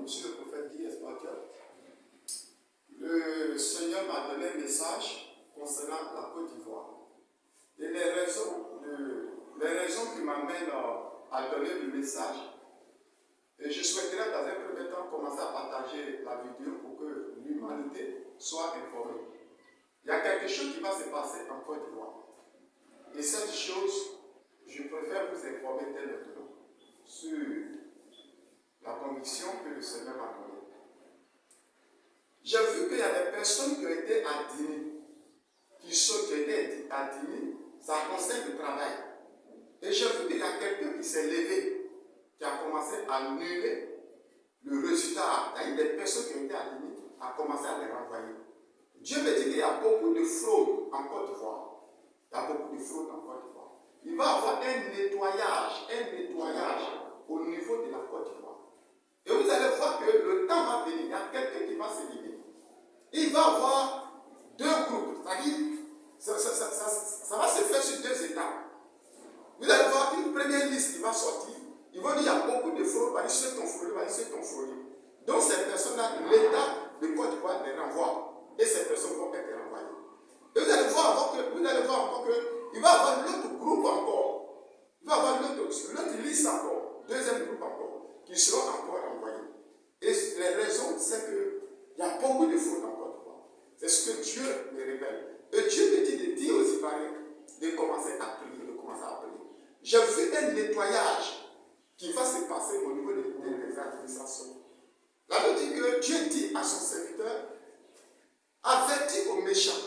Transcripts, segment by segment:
je suis le prophète Guy Espartiol. Le Seigneur m'a donné un message concernant la Côte d'Ivoire. Et les raisons qui m'amènent à donner le message, et je souhaiterais dans un premier temps commencer à partager la vidéo pour que l'humanité soit informée. Il y a quelque chose qui va se passer en Côte d'Ivoire. Et cette chose, je préfère vous informer dès maintenant sur la conviction que le Seigneur m'a donnée. J'ai vu qu'il y a des personnes qui ont été admises, ça concerne le travail. Et j'ai vu qu'il y a quelqu'un qui s'est levé, qui a commencé à annuler le résultat. Il y a eu des personnes qui ont été admises, a commencé à les renvoyer. Dieu me dit qu'il y a beaucoup de fraude en Côte d'Ivoire. Il y a beaucoup de fraude en Côte d'Ivoire. Il va y avoir un nettoyage au niveau de la Côte d'Ivoire. Et vous allez voir que le temps va venir, il y a quelqu'un qui va se lever. Il va y avoir deux groupes, c'est-à-dire, ça va se faire sur deux étapes. Vous allez voir une première liste qui va sortir. Ils vont dire qu'il y a beaucoup de fraudes, ceux qui ont fraudé, Donc ces personnes-là, l'État de Côte d'Ivoire les renvoie. Et ces personnes vont être renvoyées. Et vous allez voir encore qu'il va y avoir l'autre groupe encore. Il va y avoir l'autre liste encore, deuxième groupe encore, qui seront encore renvoyés. Et les raisons, c'est qu'il y a beaucoup de fraudes en Côte d'Ivoire. C'est ce que Dieu me révèle. Et Dieu me dit de dire aux Ivoiriens de commencer à prier, J'ai vu un nettoyage qui va se passer au niveau des administrations. La Bible dit que Dieu dit à son serviteur, avertis aux méchants.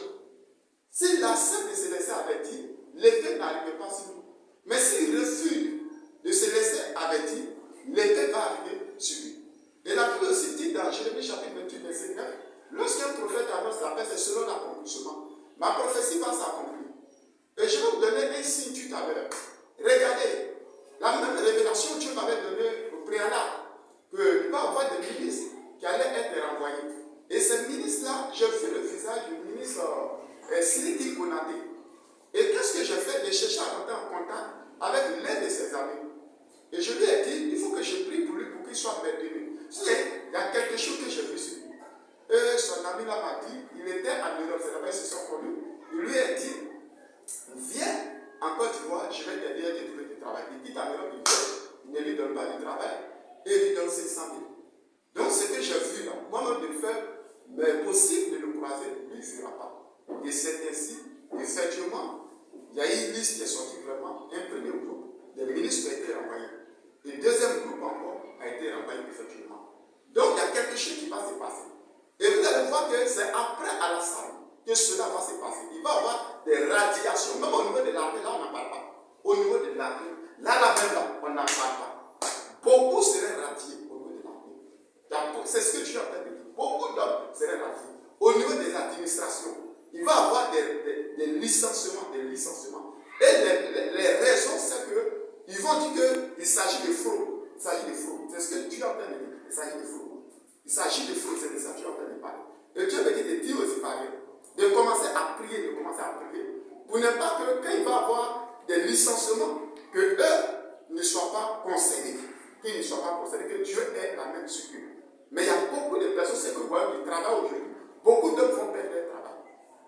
S'il accepte de se laisser avertir, l'épée n'arrive pas sur lui. Mais s'il refuse de se laisser avertir, l'épée va arriver sur lui. Et la Bible aussi dit dans Jérémie chapitre 28, verset 9, lorsqu'un prophète annonce la paix, c'est selon l'accomplissement. Ma prophétie va s'accomplir. Et je vais vous donner un signe tout à l'heure. Regardez, la même révélation que Dieu m'avait donnée au préalable, qu'il va y avoir des ministres qui allaient être renvoyés. Et ces ministres-là, j'ai vu le visage du ministre Sidi Konaté. Et qu'est-ce que j'ai fait? J'ai cherché à rentrer en contact avec l'un de ses amis. Et je lui ai dit, il faut que je prie pour lui pour qu'il soit maintenu. Il y a quelque chose que j'ai vu sur lui. Et son ami là m'a dit, il était en Europe, c'est là-bas, ils se sont connus. Il lui a dit, viens en Côte d'Ivoire, je vais t'aider à te trouver du travail. Il quitte en Europe, il ne lui donne pas du travail. Et il lui donne 600 000. Donc ce que j'ai vu là, moi-même de faire, mais possible de le croiser, lui ne fera pas. Et c'est ainsi, effectivement, il y a une liste qui est sortie vraiment, un premier groupe, des ministres ont été renvoyés. Et le deuxième groupe encore a été renvoyé effectivement. Donc il y a quelque chose qui va se passer. Et vous allez voir que c'est après à la salle que cela va se passer. Il va y avoir des radiations, même au niveau de l'armée, là on n'en parle pas. Au niveau de l'armée, là, on n'en parle pas. Beaucoup seraient radiés au niveau de l'armée. C'est ce que tu es en train de dire. Beaucoup d'hommes seraient radiés. Au niveau des administrations, il va y avoir des licenciements. Et les raisons, c'est qu'ils vont dire qu'il s'agit de fraude. C'est ce que tu es en train de dire. Il s'agit de fraude. C'est de ça que tu es en train de parler. Et Dieu me dit de dire aux Ivoiriens de commencer à prier, pour ne pas que quand il va y avoir des licenciements, que eux ne soient pas concernés. Que Dieu ait la même sur eux. Mais il y a beaucoup de personnes, c'est que vous voyez, qui travaillent aujourd'hui. Beaucoup d'hommes vont perdre leur travail.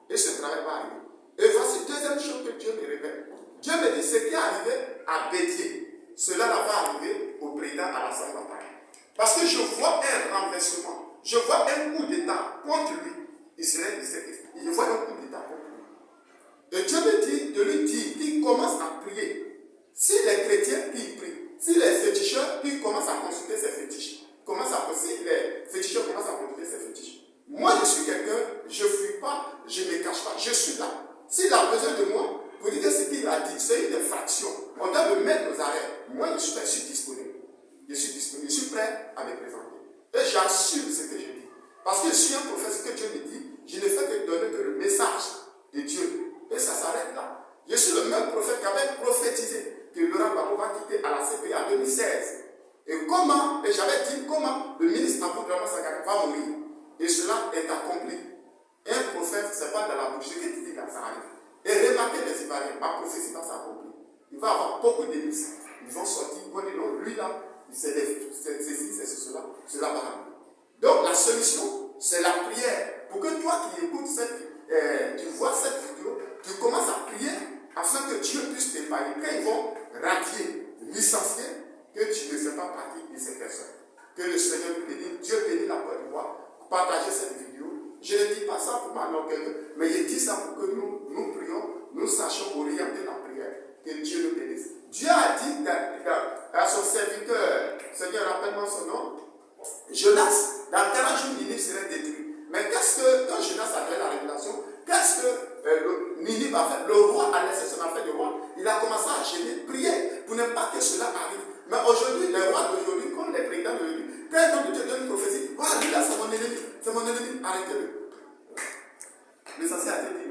Et ce travail va arriver. Et voici la deuxième chose que Dieu me révèle. Dieu me dit ce qui est arrivé à Bédier, cela va arriver au président Alassane Ouattara. Parce que je vois un renversement, je vois un coup d'État contre lui. Je vois un coup d'État contre lui. Et Dieu me dit de lui dire qu'il commence à prier. Si les chrétiens qui prient, si les féticheurs qui commencent à consulter ces fétiches, si les féticheurs commencent à consulter ces fétiches, moi je suis quelqu'un, je ne fuis pas, je ne me cache pas, je suis là. S'il a besoin de moi, vous dites que ce qu'il a dit, c'est une infraction. On doit me mettre aux arrêts. Moi je suis disponible. Je suis prêt à me présenter. Et j'assume ce que je dis. Parce que je suis un prophète, ce que Dieu me dit, je ne fais que donner que le message de Dieu. Et ça s'arrête là. Je suis le même prophète qui avait prophétisé que Laurent Gbagbo va quitter à la CPI en 2016. Et j'avais dit comment le ministre Abou-Drahmane Sangare va mourir. Et cela est accompli. Un prophète, ce n'est pas dans la bouche. Ce que tu dis là, ça arrive. Et remarquez les Ivoiriens, ma prophétie va s'accomplir. Il va y avoir beaucoup de ministres. Ils vont sortir, ils vont dire non, lui là, ceci, c'est cela, cela va arriver. Donc la solution, c'est la prière. Pour que toi qui écoutes tu vois cette vidéo, tu commences à prier afin que Dieu puisse t'épargner. Quand ils vont radier, licencier, que tu ne fais pas partie de ces personnes. Que le Seigneur nous bénisse. Dieu bénit la Côte d'Ivoire. Partagez cette vidéo. Je ne dis pas ça pour m'ennuyer, mais je dis ça pour que nous prions, nous sachions orienter la prière. Que Dieu nous bénisse. Dieu a dit à son serviteur, Seigneur, rappelle-moi son nom, Jonas, dans 40 jours, Ninive serait détruit. Mais qu'est-ce que, quand Jonas a fait la révélation, qu'est-ce que Ninive a fait? Le roi a laissé son affaire de roi. Il a commencé à gêner, prier pour ne pas que cela arrive. Mais aujourd'hui, les rois d'aujourd'hui, comme les présidents d'aujourd'hui, quand un homme de Dieu donne une prophétie, ah, lui là, c'est mon ennemi, arrêtez-le. Mais ça, c'est à te dire.